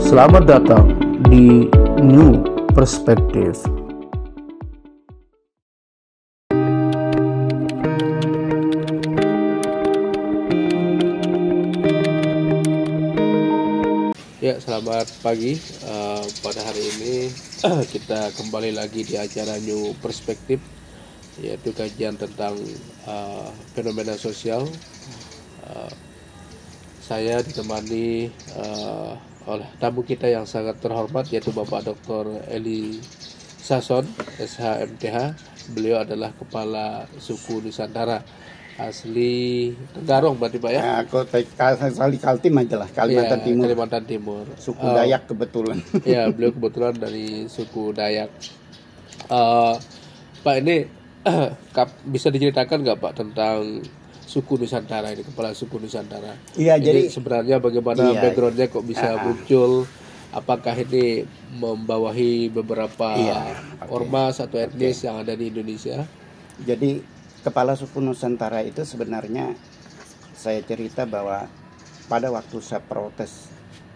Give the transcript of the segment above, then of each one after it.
Selamat datang di New Perspective. Ya, selamat pagi. Pada hari ini kita kembali lagi di acara New Perspective, yaitu kajian tentang fenomena sosial. Saya ditemani oleh tamu kita yang sangat terhormat, yaitu Bapak Dr. Eli Sason, SHMTH. Beliau adalah Kepala Suku Nusantara asli Tenggarong, berarti Pak ya? Aku asli Kaltim aja lah, Kalimantan Ya, Timur. Kalimantan Timur. Suku Dayak kebetulan. Ya, beliau kebetulan dari suku Dayak. Pak, ini bisa diceritakan nggak Pak tentang suku Nusantara ini, Kepala Suku Nusantara? Iya, jadi jadi sebenarnya bagaimana iya, backgroundnya kok bisa muncul? Apakah ini membawahi beberapa ormas atau etnis yang ada di Indonesia? jadi Kepala Suku Nusantara itu sebenarnya saya cerita bahwa pada waktu saya protes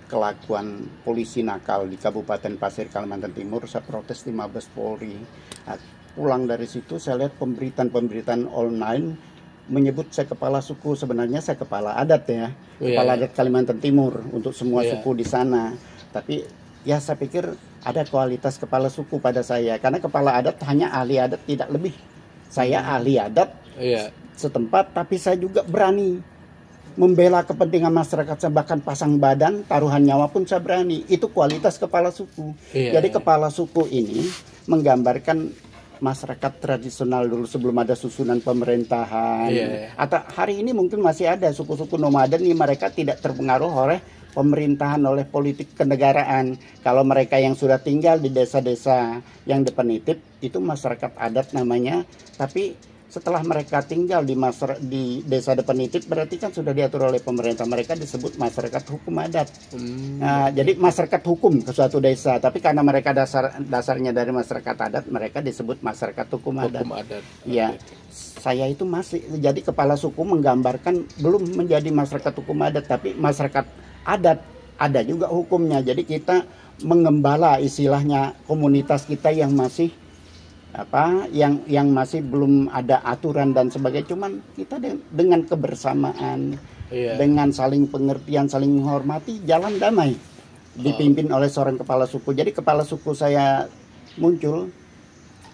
kelakuan polisi nakal di Kabupaten Pasir, Kalimantan Timur, saya protes di Mabes Polri. Nah, pulang dari situ saya lihat pemberitaan online menyebut saya kepala suku, sebenarnya saya kepala adat ya, kepala adat Kalimantan Timur untuk semua suku di sana. Tapi ya saya pikir ada kualitas kepala suku pada saya, karena kepala adat hanya ahli adat, tidak lebih. Saya ahli adat setempat, tapi saya juga berani membela kepentingan masyarakat. Saya bahkan pasang badan, taruhan nyawa pun saya berani. Itu kualitas kepala suku. Jadi kepala suku ini menggambarkan masyarakat tradisional dulu sebelum ada susunan pemerintahan. Atau hari ini mungkin masih ada suku-suku nomaden nih, mereka tidak terpengaruh oleh pemerintahan, oleh politik kenegaraan. Kalau mereka yang sudah tinggal di desa-desa yang definitif, itu masyarakat adat namanya. Tapi setelah mereka tinggal di desa definitif, berarti kan sudah diatur oleh pemerintah, mereka disebut masyarakat hukum adat. Nah, jadi masyarakat hukum ke suatu desa, tapi karena mereka dasarnya dari masyarakat adat, mereka disebut masyarakat hukum adat. Ya, saya itu masih jadi kepala suku menggambarkan belum menjadi masyarakat hukum adat, tapi masyarakat adat ada juga hukumnya. Jadi kita mengembala istilahnya komunitas kita yang masih yang masih belum ada aturan dan sebagainya. Cuman kita dengan kebersamaan, dengan saling pengertian, saling menghormati, jalan damai dipimpin oleh seorang kepala suku. Jadi kepala suku saya muncul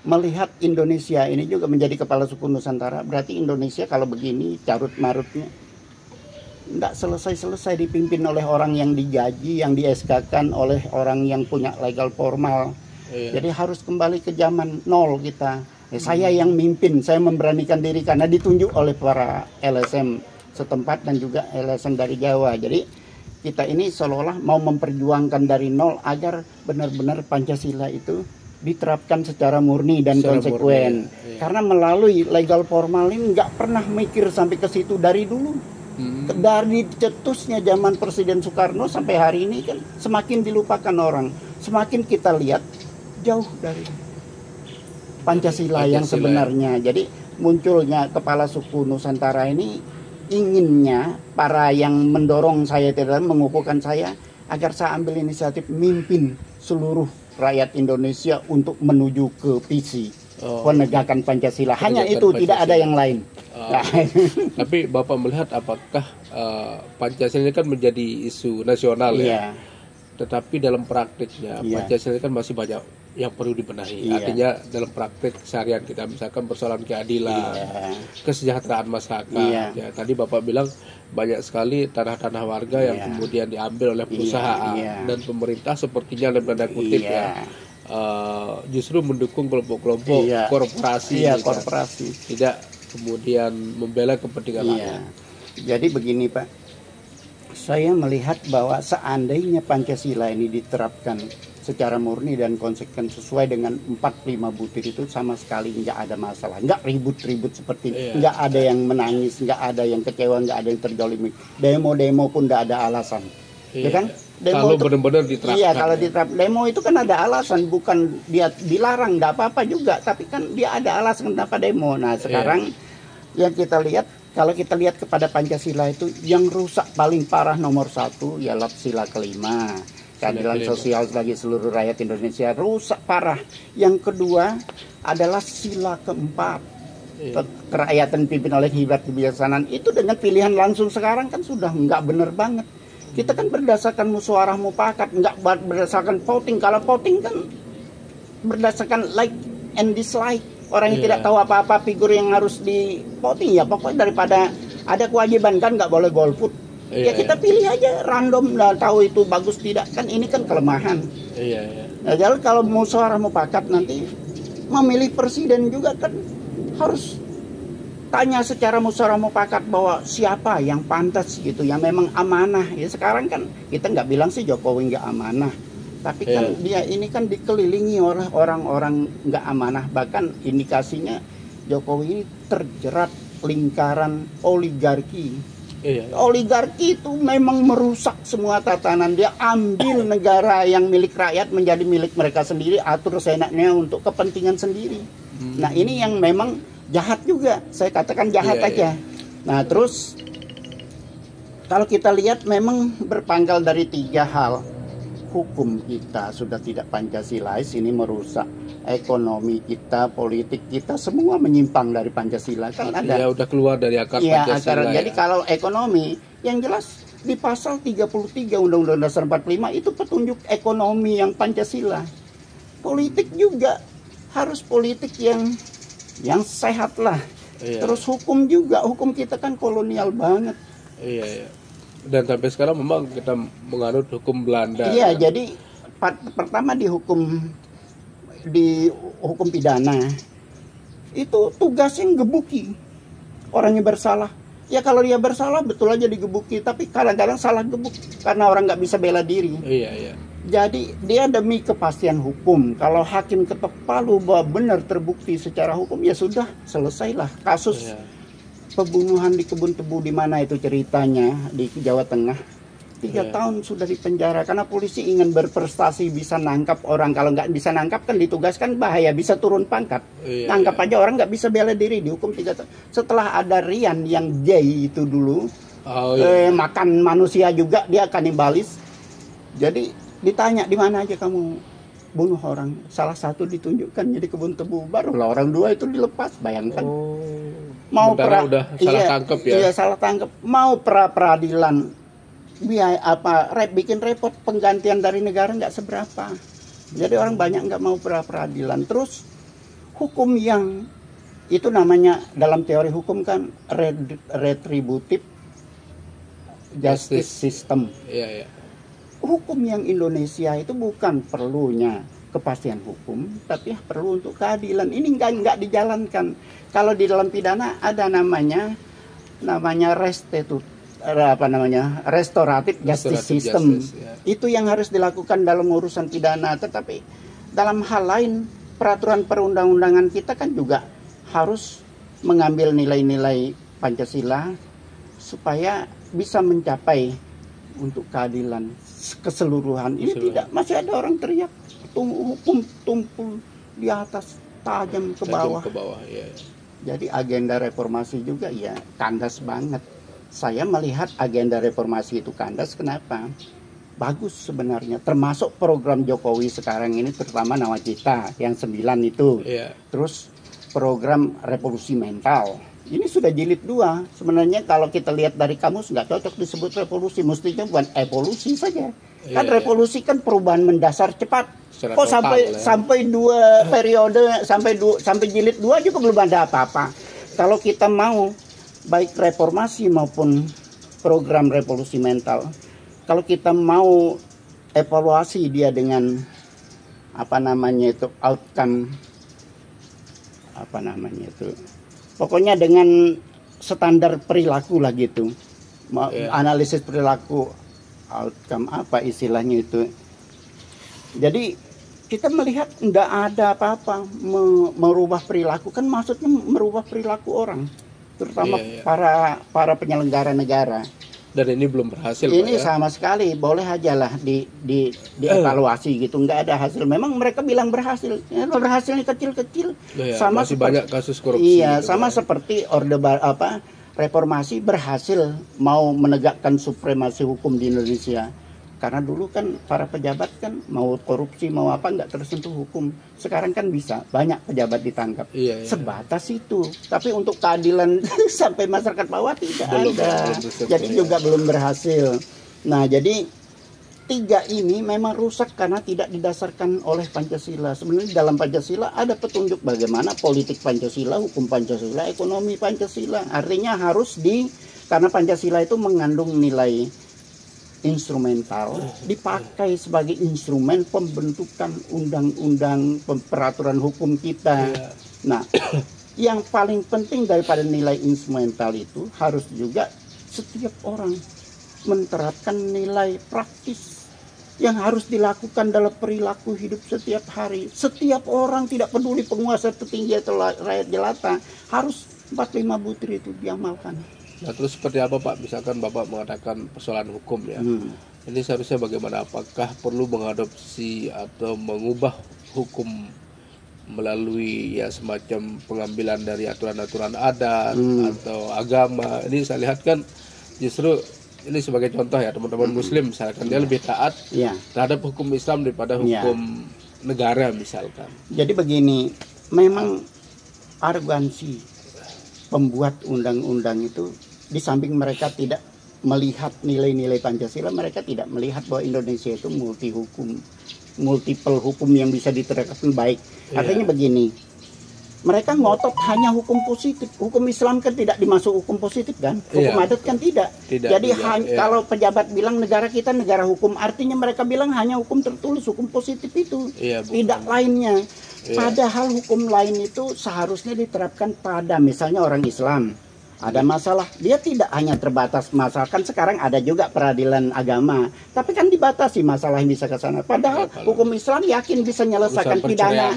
melihat Indonesia ini juga menjadi kepala suku Nusantara. Berarti Indonesia kalau begini carut marutnya tidak selesai-selesai dipimpin oleh orang yang digaji, yang di-SK-kan oleh orang yang punya legal formal. Jadi harus kembali ke zaman nol kita. Saya yang mimpin, saya memberanikan diri karena ditunjuk oleh para LSM setempat dan juga LSM dari Jawa. Jadi kita ini seolah-olah mau memperjuangkan dari nol agar benar-benar Pancasila itu diterapkan secara murni dan konsekuen. Karena melalui legal formal ini nggak pernah mikir sampai ke situ dari dulu. Dari cetusnya zaman Presiden Soekarno sampai hari ini kan semakin dilupakan orang, semakin kita lihat jauh dari Pancasila yang sebenarnya. Jadi munculnya kepala suku Nusantara ini inginnya para yang mendorong saya, tidak mengukuhkan saya agar saya ambil inisiatif mimpin seluruh rakyat Indonesia untuk menuju ke visi penegakan Pancasila. Hanya itu, tidak ada yang lain. Tapi Bapak melihat apakah Pancasila ini kan menjadi isu nasional ya? Tetapi dalam praktiknya Pancasila kan masih banyak yang perlu dibenahi. Artinya dalam praktik seharian kita, misalkan persoalan keadilan, kesejahteraan masyarakat. Ya, tadi Bapak bilang banyak sekali tanah-tanah warga yang kemudian diambil oleh perusahaan dan pemerintah sepertinya dalam tanda kutip justru mendukung kelompok-kelompok korporasi, korporasi, tidak kemudian membela kepentingan rakyat. Jadi begini Pak, saya melihat bahwa seandainya Pancasila ini diterapkan secara murni dan konsekuen sesuai dengan 4-5 butir itu, sama sekali nggak ada masalah, nggak ribut-ribut seperti nggak ada yang menangis, nggak ada yang kecewa, nggak ada yang terjolimi, demo-demo pun nggak ada alasan, ya kan? Demo kalau benar-benar diterapkan. Iya, kalau diterapkan demo itu kan ada alasan, bukan dia dilarang, nggak apa-apa juga, tapi kan dia ada alasan kenapa demo. Nah sekarang yang kita lihat, kalau kita lihat kepada Pancasila itu yang rusak paling parah nomor 1 ialah sila kelima. keadilan sosial bagi seluruh rakyat Indonesia rusak parah. Yang kedua adalah sila keempat, kerakyatan dipimpin oleh kiblat kebijaksanaan. Itu dengan pilihan langsung sekarang kan sudah nggak bener banget. Kita kan berdasarkan musyawarah mufakat, nggak berdasarkan voting. Kalau voting kan berdasarkan like and dislike. Orang yang tidak tahu apa-apa figur yang harus di voting, ya pokoknya daripada ada kewajiban kan nggak boleh golput. Ya kita pilih aja random, lah tahu itu bagus tidak, kan ini kan kelemahan. Nah, jadi kalau musyawarah mufakat nanti memilih presiden juga kan harus tanya secara musyawarah mufakat bahwa siapa yang pantas gitu, yang memang amanah. Ya sekarang kan kita nggak bilang sih Jokowi nggak amanah, tapi kan dia ini kan dikelilingi oleh orang-orang nggak amanah. Bahkan indikasinya Jokowi ini terjerat lingkaran oligarki. Oligarki itu memang merusak semua tatanan. Dia ambil negara yang milik rakyat menjadi milik mereka sendiri, atur seenaknya untuk kepentingan sendiri. Nah ini yang memang jahat juga, saya katakan jahat aja. Nah terus kalau kita lihat memang berpangkal dari 3 hal. Hukum kita sudah tidak Pancasilais, ini merusak ekonomi kita, politik kita, semua menyimpang dari Pancasila. Kan ada. Ya udah keluar dari akar Pancasila. Jadi kalau ekonomi yang jelas di pasal 33 Undang-Undang Dasar 45 itu petunjuk ekonomi yang Pancasila. Politik juga harus politik yang sehat lah. Terus hukum juga, hukum kita kan kolonial banget. Dan sampai sekarang memang kita menganut hukum Belanda. Iya, jadi pertama di hukum pidana itu tugasnya ngebuki orangnya bersalah. Ya kalau dia bersalah betul aja digebuki, tapi kadang-kadang salah gebuk karena orang nggak bisa bela diri. Jadi dia demi kepastian hukum. Kalau hakim ketok palu bahwa benar terbukti secara hukum, ya sudah selesailah kasus. Pembunuhan di kebun tebu di mana itu ceritanya di Jawa Tengah, 3 tahun sudah di penjara karena polisi ingin berprestasi bisa nangkap orang. Kalau nggak bisa nangkap kan ditugaskan bahaya, bisa turun pangkat. Nangkap aja orang nggak bisa bela diri, dihukum 3 tahun. Setelah ada Rian yang Jay itu dulu makan manusia juga, dia kanibalis. Jadi ditanya di mana aja kamu bunuh orang, salah satu ditunjukkan jadi kebun tebu, barulah orang 2 itu dilepas. Bayangkan. Mau udah salah tangkep ya. Iya, salah tangkep. Mau peradilan biaya bikin repot, penggantian dari negara nggak seberapa. Jadi orang banyak nggak mau peradilan. Terus hukum yang itu namanya dalam teori hukum kan retributive justice system. Hukum yang Indonesia itu bukan perlunya kepastian hukum, tapi perlu untuk keadilan. Ini nggak dijalankan. Kalau di dalam pidana ada namanya restoratif justice system. Itu yang harus dilakukan dalam urusan pidana. Tetapi dalam hal lain peraturan perundang-undangan kita kan juga harus mengambil nilai-nilai Pancasila supaya bisa mencapai untuk keadilan keseluruhan. Ini tidak, masih ada orang teriak hukum tumpul di atas, tajam ke bawah. Jadi agenda reformasi juga ya kandas banget. Saya melihat agenda reformasi itu kandas, kenapa? Bagus sebenarnya, termasuk program Jokowi sekarang ini, terutama Nawacita yang 9 itu. Terus program revolusi mental. Ini sudah jilid 2. Sebenarnya kalau kita lihat dari kamus nggak cocok disebut revolusi, mestinya bukan evolusi saja. Kan revolusi kan perubahan mendasar cepat. Kok sampai 2 periode, sampai jilid 2 juga belum ada apa-apa. Kalau kita mau baik reformasi maupun program revolusi mental, kalau kita mau evaluasi dia dengan outcome pokoknya dengan standar perilaku lah gitu, analisis perilaku, outcome apa istilahnya itu. Jadi kita melihat tidak ada apa-apa merubah perilaku, kan maksudnya merubah perilaku orang, terutama para penyelenggara negara. Dan ini belum berhasil. Ini sama sekali, boleh aja lah dievaluasi gitu, nggak ada hasil. Memang mereka bilang berhasil, berhasilnya kecil-kecil. Sama masih banyak kasus korupsi. Iya, gitu, sama seperti reformasi berhasil mau menegakkan supremasi hukum di Indonesia. Karena dulu kan para pejabat kan mau korupsi mau apa nggak tersentuh hukum. Sekarang kan bisa banyak pejabat ditangkap. Iya. Sebatas itu. Tapi untuk keadilan sampai masyarakat bawah tidak ada. Jadi juga belum berhasil. Nah, jadi 3 ini memang rusak karena tidak didasarkan oleh Pancasila. Sebenarnya dalam Pancasila ada petunjuk bagaimana politik Pancasila, hukum Pancasila, ekonomi Pancasila. Artinya harus karena Pancasila itu mengandung nilai instrumental, dipakai sebagai instrumen pembentukan undang-undang peraturan hukum kita. Nah, yang paling penting daripada nilai instrumental itu harus juga setiap orang menerapkan nilai praktis yang harus dilakukan dalam perilaku hidup setiap hari. Setiap orang, tidak peduli penguasa tertinggi atau rakyat jelata, harus 45 butir itu diamalkan. Nah, terus seperti apa Pak? Misalkan Bapak mengatakan persoalan hukum ya. Ini seharusnya bagaimana? Apakah perlu mengadopsi atau mengubah hukum melalui ya semacam pengambilan dari aturan-aturan adat atau agama? Ini saya lihat kan justru ini sebagai contoh ya, teman-teman Muslim misalkan dia lebih taat terhadap hukum Islam daripada hukum negara misalkan. Jadi begini, memang arogansi pembuat undang-undang itu, di samping mereka tidak melihat nilai-nilai Pancasila, mereka tidak melihat bahwa Indonesia itu multiple hukum yang bisa diterapkan baik. Artinya begini, mereka ngotot hanya hukum positif. Hukum Islam kan tidak dimasuk hukum positif kan? Hukum adat kan tidak. Jadi kalau pejabat bilang negara kita negara hukum, artinya mereka bilang hanya hukum tertulis, hukum positif itu, tidak lainnya. Padahal hukum lain itu seharusnya diterapkan pada misalnya orang Islam. Ada masalah, dia tidak hanya terbatas masalah, kan sekarang ada juga peradilan agama, tapi kan dibatasi masalah yang bisa ke sana. Padahal hukum Islam yakin bisa menyelesaikan pidana.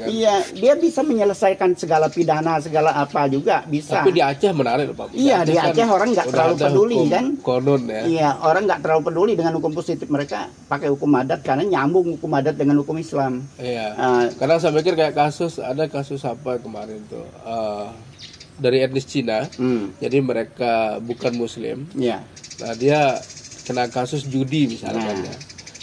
Iya, dia bisa menyelesaikan segala pidana, segala apa juga bisa. Tapi di Aceh menarik Pak. Iya, di Aceh orang nggak terlalu peduli kan. Konon ya. Iya, orang nggak terlalu peduli dengan hukum positif, mereka pakai hukum adat karena nyambung hukum adat dengan hukum Islam. Iya. Karena saya pikir kayak ada kasus apa kemarin tuh. Dari etnis Cina, jadi mereka bukan Muslim. Nah, dia kena kasus judi misalnya.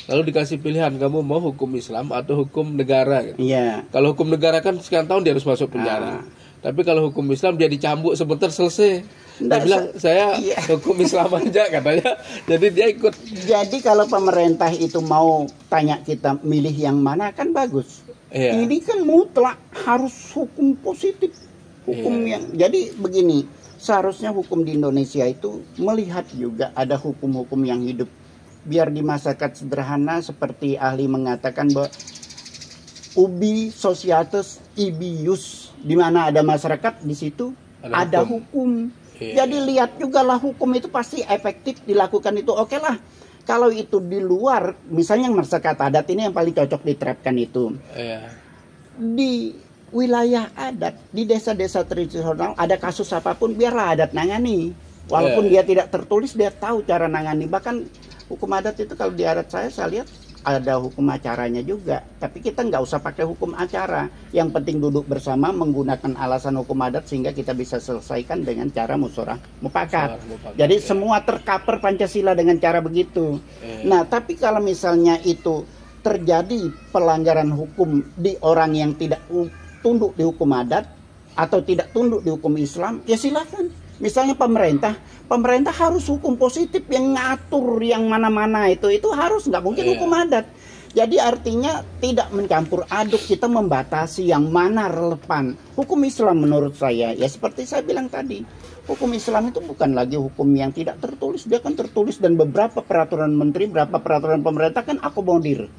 Lalu dikasih pilihan, kamu mau hukum Islam atau hukum negara? Gitu. Kalau hukum negara kan sekian tahun dia harus masuk penjara. Tapi kalau hukum Islam dia dicambuk sebentar selesai. Dia bilang saya hukum Islam aja katanya. Jadi dia ikut. Jadi kalau pemerintah itu mau tanya kita milih yang mana kan bagus. Ini kan mutlak harus hukum positif. Hukum yang jadi begini, seharusnya hukum di Indonesia itu melihat juga ada hukum-hukum yang hidup. Biar di masyarakat sederhana seperti ahli mengatakan bahwa ubi societas ibius, di mana ada masyarakat di situ ada hukum. Jadi lihat juga lah hukum itu pasti efektif dilakukan itu. Oke lah. Kalau itu di luar, misalnya masyarakat adat ini yang paling cocok diterapkan itu. Di wilayah adat, di desa-desa tradisional ada kasus apapun biarlah adat nangani. Walaupun dia tidak tertulis, dia tahu cara nangani. Bahkan hukum adat itu kalau di adat saya lihat ada hukum acaranya juga. Tapi kita nggak usah pakai hukum acara. Yang penting duduk bersama menggunakan alasan hukum adat sehingga kita bisa selesaikan dengan cara musyawarah mufakat. Jadi semua tercover Pancasila dengan cara begitu. Nah, tapi kalau misalnya itu terjadi pelanggaran hukum di orang yang tidak tunduk di hukum adat atau tidak tunduk di hukum Islam, ya silakan. Misalnya pemerintah harus hukum positif yang ngatur yang mana-mana itu harus, nggak mungkin hukum adat. Jadi artinya tidak mencampur aduk, kita membatasi yang mana relevan. Hukum Islam menurut saya, ya seperti saya bilang tadi, hukum Islam itu bukan lagi hukum yang tidak tertulis, dia kan tertulis dan beberapa peraturan menteri, beberapa peraturan pemerintah kan akomodir.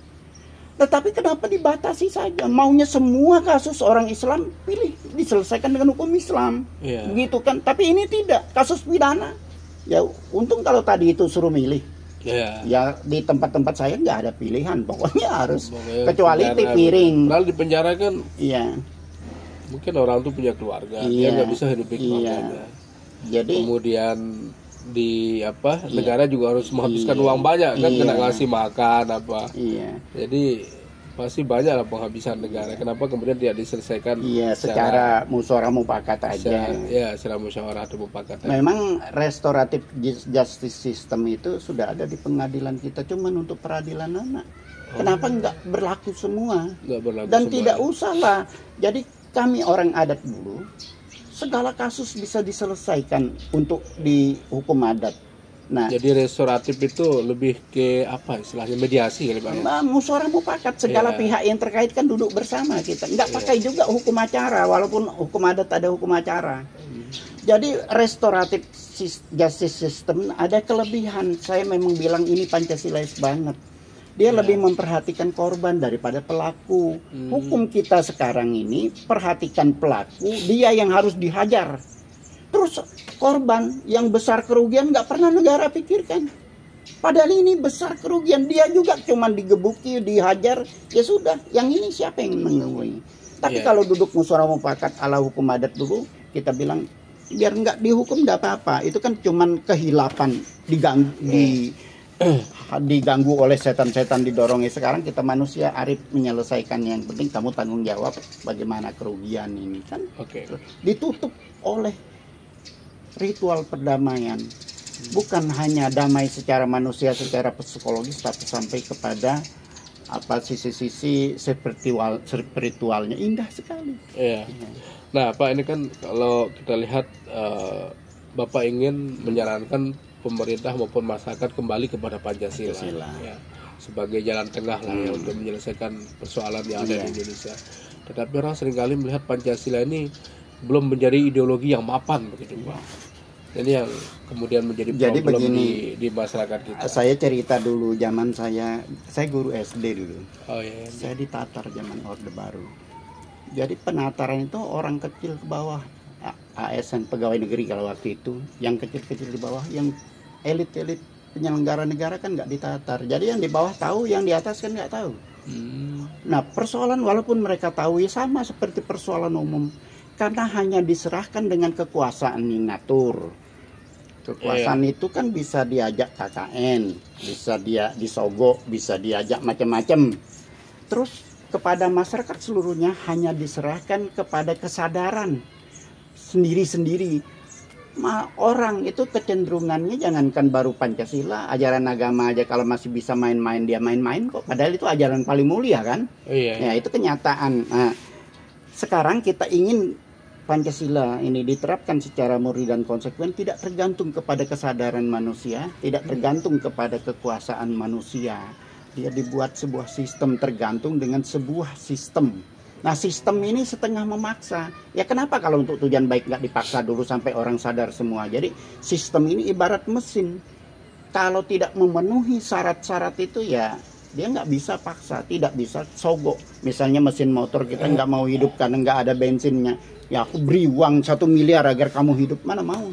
Tetapi kenapa dibatasi saja? Maunya semua kasus orang Islam pilih diselesaikan dengan hukum Islam, begitu kan? Tapi ini tidak, kasus pidana. Ya untung kalau tadi itu suruh milih. Ya di tempat-tempat saya nggak ada pilihan, pokoknya harus kecuali piring. Lalu di penjara kan? Mungkin orang tuh punya keluarga, dia nggak bisa hidup keluarganya. Jadi kemudian di negara juga harus menghabiskan uang banyak kan, kena ngasih makan apa. Jadi pasti banyak lah penghabisan negara. Kenapa kemudian tidak diselesaikan? Iya, secara musyawarah mufakat aja. Secara musyawarah atau mufakat. Memang restoratif justice system itu sudah ada di pengadilan kita, cuman untuk peradilan anak. Kenapa nggak berlaku semua? Nggak berlaku Dan semua, tidak usahlah. Jadi kami orang adat dulu, segala kasus bisa diselesaikan untuk di hukum adat. Nah, jadi restoratif itu lebih ke apa istilahnya, mediasi kali Pak ya? musyawarah mufakat, segala pihak yang terkait kan duduk bersama kita. Nggak pakai juga hukum acara, walaupun hukum adat ada hukum acara. Jadi restoratif justice system ada kelebihan. Saya memang bilang ini Pancasilais banget. Dia lebih memperhatikan korban daripada pelaku. Hukum kita sekarang ini perhatikan pelaku, dia yang harus dihajar. Terus korban yang besar kerugian nggak pernah negara pikirkan. Padahal ini besar kerugian, dia juga cuma digebuki, dihajar, ya sudah. Yang ini siapa yang menanggung? Tapi kalau duduk musyawarah mufakat ala hukum adat dulu, kita bilang biar nggak dihukum nggak apa-apa. Itu kan cuman kehilapan, diganggu oleh setan-setan, didorongnya. Sekarang kita manusia arif menyelesaikan, yang penting kamu tanggung jawab bagaimana kerugian ini kan. Ditutup oleh ritual perdamaian, bukan hanya damai secara manusia, secara psikologis, tapi sampai kepada apa sisi-sisi spiritualnya indah sekali. Iya. Nah Pak, ini kan kalau kita lihat Bapak ingin menyarankan pemerintah maupun masyarakat kembali kepada Pancasila. Ya, sebagai jalan tengah lah ya untuk menyelesaikan persoalan yang ada di Indonesia. Tetapi orang seringkali melihat Pancasila ini belum menjadi ideologi yang mapan begitu Pak. Ini yang kemudian menjadi problem di masyarakat kita. Saya cerita dulu zaman saya guru SD dulu. Saya ditatar zaman Orde Baru. Jadi penataran itu orang kecil ke bawah, ASN pegawai negeri kalau waktu itu, yang kecil-kecil di bawah, yang elit-elit penyelenggara negara kan nggak ditatar. Jadi yang di bawah tahu, yang di atas kan nggak tahu. Nah persoalan walaupun mereka tahu ya sama seperti persoalan umum. Karena hanya diserahkan dengan kekuasaan yang ngatur. Kekuasaan itu kan bisa diajak KKN, bisa dia disogok, bisa diajak macam-macam. Terus kepada masyarakat seluruhnya hanya diserahkan kepada kesadaran sendiri-sendiri. Orang itu kecenderungannya jangankan baru Pancasila, ajaran agama aja kalau masih bisa main-main, dia main-main kok. Padahal itu ajaran paling mulia kan. Ya itu kenyataan. Nah, sekarang kita ingin Pancasila ini diterapkan secara murni dan konsekuen, tidak tergantung kepada kesadaran manusia, tidak tergantung kepada kekuasaan manusia. Dia dibuat sebuah sistem tergantung dengan sebuah sistem. Nah sistem ini setengah memaksa. Ya kenapa kalau untuk tujuan baik nggak dipaksa dulu sampai orang sadar semua. Jadi sistem ini ibarat mesin. Kalau tidak memenuhi syarat-syarat itu ya dia nggak bisa paksa, tidak bisa sogok. Misalnya mesin motor kita nggak mau hidup karena nggak ada bensinnya. Ya aku beri uang 1 miliar agar kamu hidup, mana mau.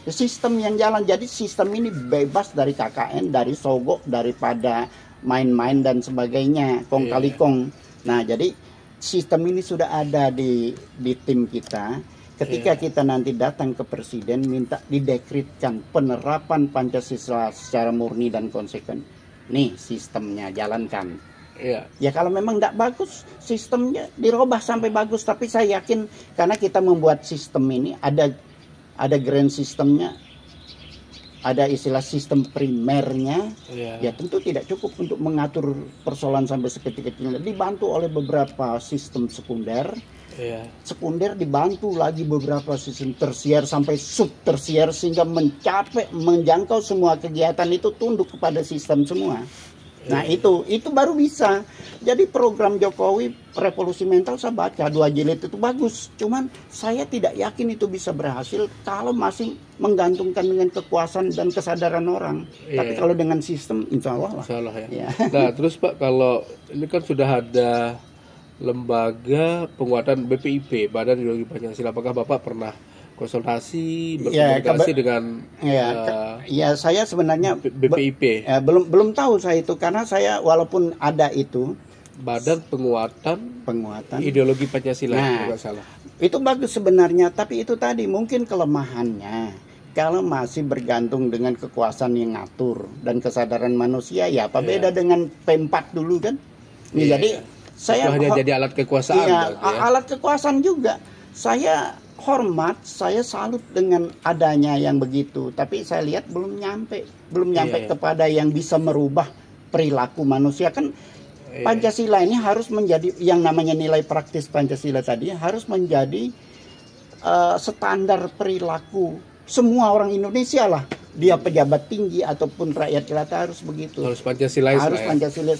Ya, sistem yang jalan, jadi sistem ini bebas dari KKN, dari sogok, daripada main-main dan sebagainya, kong kali kong. Nah jadi sistem ini sudah ada di tim kita. Ketika kita nanti datang ke presiden minta didekretkan penerapan Pancasila secara murni dan konsekuen. Nih sistemnya jalankan. Ya kalau memang tidak bagus sistemnya dirubah sampai bagus. Tapi saya yakin karena kita membuat sistem ini ada grand sistemnya, ada istilah sistem primernya. Ya tentu tidak cukup untuk mengatur persoalan sampai sekecil-kecilnya. Dibantu oleh beberapa sistem sekunder. Sekunder dibantu lagi beberapa sistem tersier sampai subtersier sehingga menjangkau semua kegiatan itu tunduk kepada sistem semua. Nah itu baru bisa. Jadi program Jokowi revolusi mental saya baca 2 jilid itu bagus. Cuman saya tidak yakin itu bisa berhasil kalau masih menggantungkan dengan kekuasaan dan kesadaran orang. Tapi kalau dengan sistem insya Allah lah. Insya Allah ya. Nah terus Pak, kalau ini kan sudah ada lembaga penguatan BPIP, Badan Ideologi Pancasila, apakah Bapak pernah konsultasi, berkomunikasi dengan saya sebenarnya BPIP? Belum tahu saya itu, karena saya walaupun ada itu Badan Penguatan Ideologi Pancasila, nah, salah. Itu bagus sebenarnya, tapi itu tadi mungkin kelemahannya. Kalau masih bergantung dengan kekuasaan yang ngatur dan kesadaran manusia, ya apa beda dengan P4 dulu kan? Jadi Saya hanya jadi alat kekuasaan. Iya, ya. alat kekuasaan juga. Saya hormat, saya salut dengan adanya yang begitu. Tapi saya lihat belum nyampe kepada yang bisa merubah perilaku manusia. Kan Pancasila ini harus menjadi, yang namanya nilai praktis Pancasila tadi harus menjadi standar perilaku semua orang Indonesia lah. Dia pejabat tinggi ataupun rakyat jelata harus begitu. Harus Pancasilais. Harus Pancasilais.